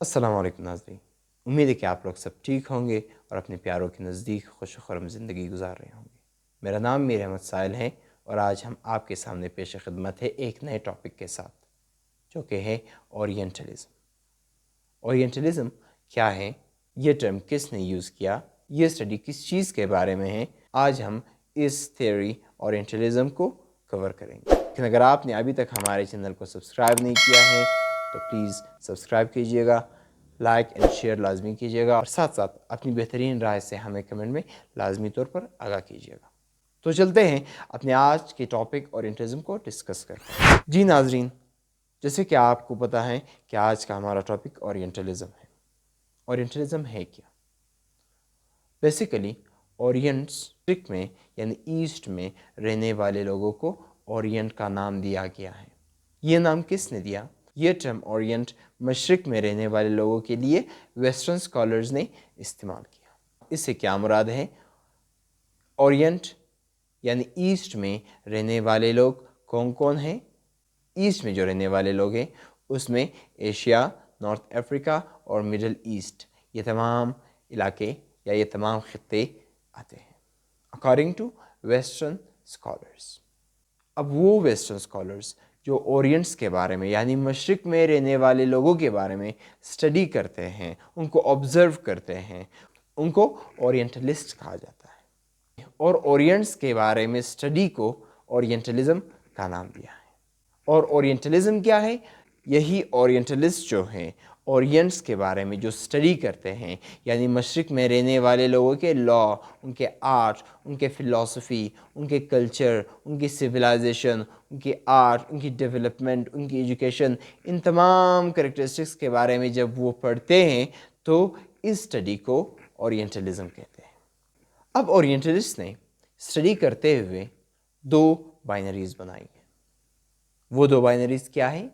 السلام علیکم ناظرین، امید ہے کہ آپ لوگ سب ٹھیک ہوں گے اور اپنے پیاروں کے نزدیک خوش و خرم زندگی گزار رہے ہوں گے۔ میرا نام میر احمد سائل ہے اور آج ہم آپ کے سامنے پیش خدمت ہے ایک نئے ٹاپک کے ساتھ، جو کہ ہے اورینٹلزم۔ اورینٹلزم کیا ہے، یہ ٹرم کس نے یوز کیا، یہ اسٹڈی کس چیز کے بارے میں ہے، آج ہم اس تھیوری اورینٹلزم کو کور کریں گے۔ لیکن اگر آپ نے ابھی تک ہمارے چینل کو سبسکرائب نہیں کیا ہے تو پلیز سبسکرائب کیجئے گا، لائک اینڈ شیئر لازمی کیجئے گا اور ساتھ ساتھ اپنی بہترین رائے سے ہمیں کمنٹ میں لازمی طور پر آگاہ کیجئے گا۔ تو چلتے ہیں اپنے آج کے ٹاپک اورینٹلزم کو ڈسکس کرتے ہیں۔ جی ناظرین، جیسے کہ آپ کو پتہ ہے کہ آج کا ہمارا ٹاپک اورینٹلزم ہے۔ اورینٹلزم ہے کیا؟ بیسیکلی اورینٹ میں یعنی ایسٹ میں رہنے والے لوگوں کو اورینٹ کا نام دیا گیا ہے۔ یہ نام کس نے دیا؟ یہ ٹرم اورینٹ مشرق میں رہنے والے لوگوں کے لیے ویسٹرن اسکالرز نے استعمال کیا۔ اس سے کیا مراد ہے؟ اورینٹ یعنی ایسٹ میں رہنے والے لوگ کون کون ہیں؟ ایسٹ میں جو رہنے والے لوگ ہیں اس میں ایشیا، نارتھ افریقہ اور مڈل ایسٹ، یہ تمام علاقے یا یہ تمام خطے آتے ہیں اکارڈنگ ٹو ویسٹرن اسکالرز۔ اب وہ ویسٹرن اسکالرز جو اورینٹس کے بارے میں یعنی مشرق میں رہنے والے لوگوں کے بارے میں اسٹڈی کرتے ہیں، ان کو آبزرو کرتے ہیں، ان کو اورینٹلسٹ کہا جاتا ہے، اور اورینٹس کے بارے میں اسٹڈی کو اورینٹلزم کا نام دیا ہے۔ اور اورینٹلزم کیا ہے؟ یہی اورینٹلسٹ جو ہیں اورینٹس کے بارے میں جو اسٹڈی کرتے ہیں، یعنی مشرق میں رہنے والے لوگوں کے لا، ان کے آرٹ، ان کے فلسفی، ان کے کلچر، ان کی سویلائزیشن، ان کی آرٹ، ان کی ڈیولپمنٹ، ان کی ایجوکیشن، ان تمام کریکٹرسٹکس کے بارے میں جب وہ پڑھتے ہیں تو اس اسٹڈی کو اورینٹلزم کہتے ہیں۔ اب اورینٹلسٹ نے اسٹڈی کرتے ہوئے دو بائنریز بنائی ہیں۔ وہ دو بائنریز کیا ہیں؟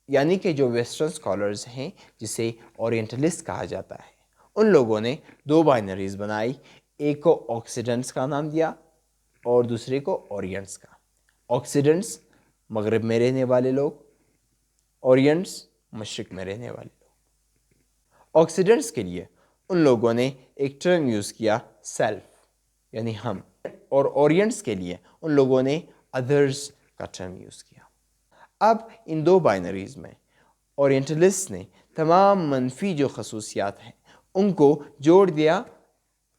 یعنی کہ جو ویسٹرن اسکالرز ہیں جسے اورینٹلسٹ کہا جاتا ہے، ان لوگوں نے دو بائنریز بنائی، ایک کو آکسیڈنٹس کا نام دیا اور دوسرے کو اورینٹس کا۔ آکسیڈنٹس مغرب میں رہنے والے لوگ، اورینٹس مشرق میں رہنے والے لوگ۔ آکسیڈنٹس کے لیے ان لوگوں نے ایک ٹرم یوز کیا، سیلف یعنی ہم، اور اورینٹس کے لیے ان لوگوں نے ادرز کا ٹرم یوز کیا۔ اب ان دو بائنریز میں اورینٹلسٹ نے تمام منفی جو خصوصیات ہیں ان کو جوڑ دیا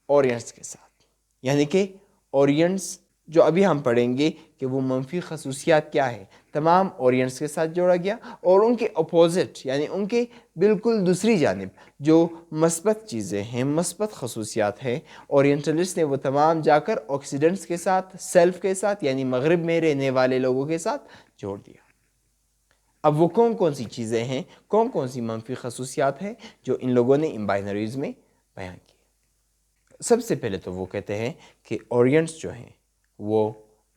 اورینٹس کے ساتھ، یعنی کہ اورینٹس جو ابھی ہم پڑھیں گے کہ وہ منفی خصوصیات کیا ہے، تمام اورینٹس کے ساتھ جوڑا گیا، اور ان کے اپوزٹ یعنی ان کے بالکل دوسری جانب جو مثبت چیزیں ہیں، مثبت خصوصیات ہیں، اورینٹلسٹ نے وہ تمام جا کر آکسیڈنٹس کے ساتھ، سیلف کے ساتھ یعنی مغرب میں رہنے والے لوگوں کے ساتھ جوڑ دیا۔ اب وہ کون کون سی چیزیں ہیں، کون کون سی منفی خصوصیات ہیں جو ان لوگوں نے ان بائنریز میں بیان کی؟ سب سے پہلے تو وہ کہتے ہیں کہ اورینٹس جو ہیں وہ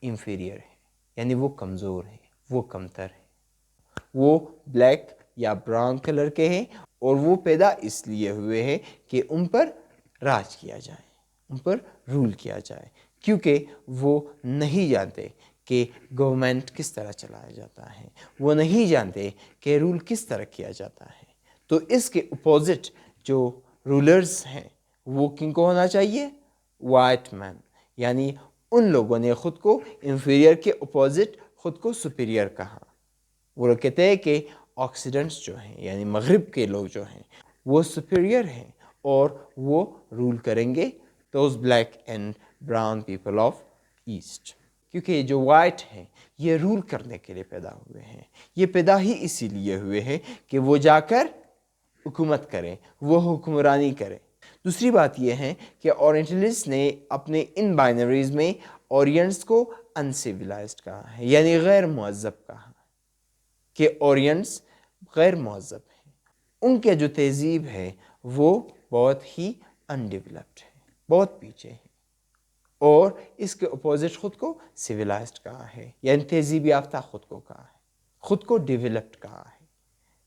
انفیریئر ہیں، یعنی وہ کمزور ہیں، وہ کمتر ہیں، وہ بلیک یا براؤن کلر کے ہیں، اور وہ پیدا اس لیے ہوئے ہیں کہ ان پر راج کیا جائے، ان پر رول کیا جائے، کیونکہ وہ نہیں جانتے کہ گورنمنٹ کس طرح چلایا جاتا ہے، وہ نہیں جانتے کہ رول کس طرح کیا جاتا ہے۔ تو اس کے اپوزٹ جو رولرز ہیں وہ کن کو ہونا چاہیے؟ وائٹ مین، یعنی ان لوگوں نے خود کو انفیریئر کے اپوزٹ خود کو سپیریئر کہا۔ وہ لوگ کہتے ہیں کہ آکسیڈنٹس جو ہیں یعنی مغرب کے لوگ جو ہیں وہ سپیریئر ہیں اور وہ رول کریں گے those black and brown people of East, کیونکہ جو وائٹ ہیں یہ رول کرنے کے لیے پیدا ہوئے ہیں، یہ پیدا ہی اسی لیے ہوئے ہیں کہ وہ جا کر حکومت کریں، وہ حکمرانی کریں۔ دوسری بات یہ ہے کہ اورینٹلسٹ نے اپنے ان بائنریز میں اورینٹس کو انسیولائزڈ کہا ہے، یعنی غیر مہذب کہا، کہ اورینٹس غیر مہذب ہیں، ان کے جو تہذیب ہے وہ بہت ہی انڈیولپڈ ہے، بہت پیچھے ہے، اور اس کے اپوزٹ خود کو سویلائزڈ کہا ہے، یعنی تہذیب یافتہ خود کو کہا ہے، خود کو ڈیولپڈ کہا ہے۔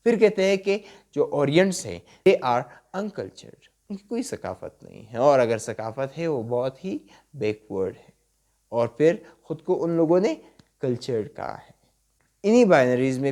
پھر کہتے ہیں کہ جو اورینٹس ہیں they are uncultured، ان کی کوئی ثقافت نہیں ہے، اور اگر ثقافت ہے وہ بہت ہی بیکورڈ ہے، اور پھر خود کو ان لوگوں نے کلچرڈ کہا ہے۔ انہی بائنریز میں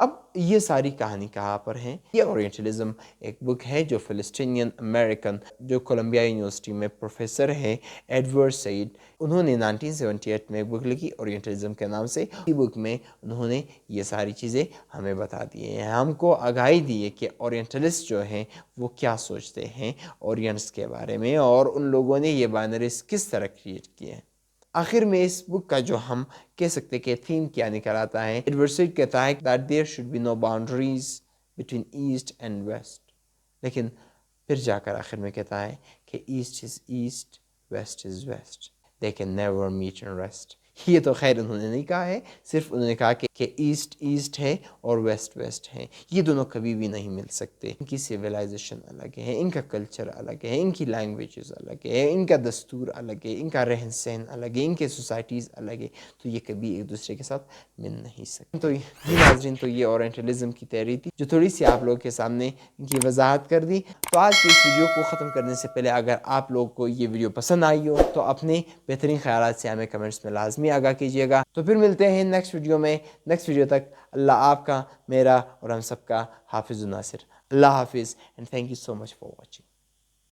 اب یہ ساری کہانی کہاں پر ہیں؟ یہ اورینٹلزم ایک بک ہے جو فلسطینین امریکن جو کولمبیا یونیورسٹی میں پروفیسر ہے ایڈورڈ سعید، انہوں نے 1978 میں ایک بک لکھی اورینٹلزم کے نام سے. اسی بک میں انہوں نے یہ ساری چیزیں ہمیں بتا دی ہیں، ہم کو آگاہی دی ہے کہ اورینٹلسٹ جو ہیں وہ کیا سوچتے ہیں اورینٹس کے بارے میں، اور ان لوگوں نے یہ بائنریز کس طرح کریٹ کیے ہیں. آخر میں اس بک کا جو ہم کہہ سکتے کہ تھیم کیا نکل آتا ہے، ایڈورسائٹ کہتا ہے that there should be no boundaries between East and West, لیکن پھر جا کر آخر میں کہتا ہے کہ East is East, West is West, they can never meet and rest. یہ تو خیر انہوں نے نہیں کہا ہے، صرف انہوں نے کہا کہ ایسٹ ایسٹ ہے اور ویسٹ ویسٹ ہے، یہ دونوں کبھی بھی نہیں مل سکتے. ان کی سویلائزیشن الگ ہے، ان کا کلچر الگ ہے، ان کی لینگویجز الگ ہے، ان کا دستور الگ ہے، ان کا رہن سہن الگ ہے، ان کے سوسائٹیز الگ ہے، تو یہ کبھی ایک دوسرے کے ساتھ مل نہیں سکتے. تو ناظرین، تو یہ اورینٹلزم کی تیوری تھی جو تھوڑی سی آپ لوگوں کے سامنے ان کی وضاحت کر دی. تو آج کی اس ویڈیو کو ختم کرنے سے پہلے اگر آپ لوگوں کو یہ ویڈیو پسند آئی ہو تو اپنے بہترین خیالات سے ہمیں کمنٹس میں لازمی آگاہ کیجیے گا. تو پھر ملتے ہیں نیکسٹ ویڈیو میں. نیکسٹ ویڈیو تک اللہ آپ کا، میرا اور ہم سب کا حافظ و ناصر. اللہ حافظ، and thank you so much for watching.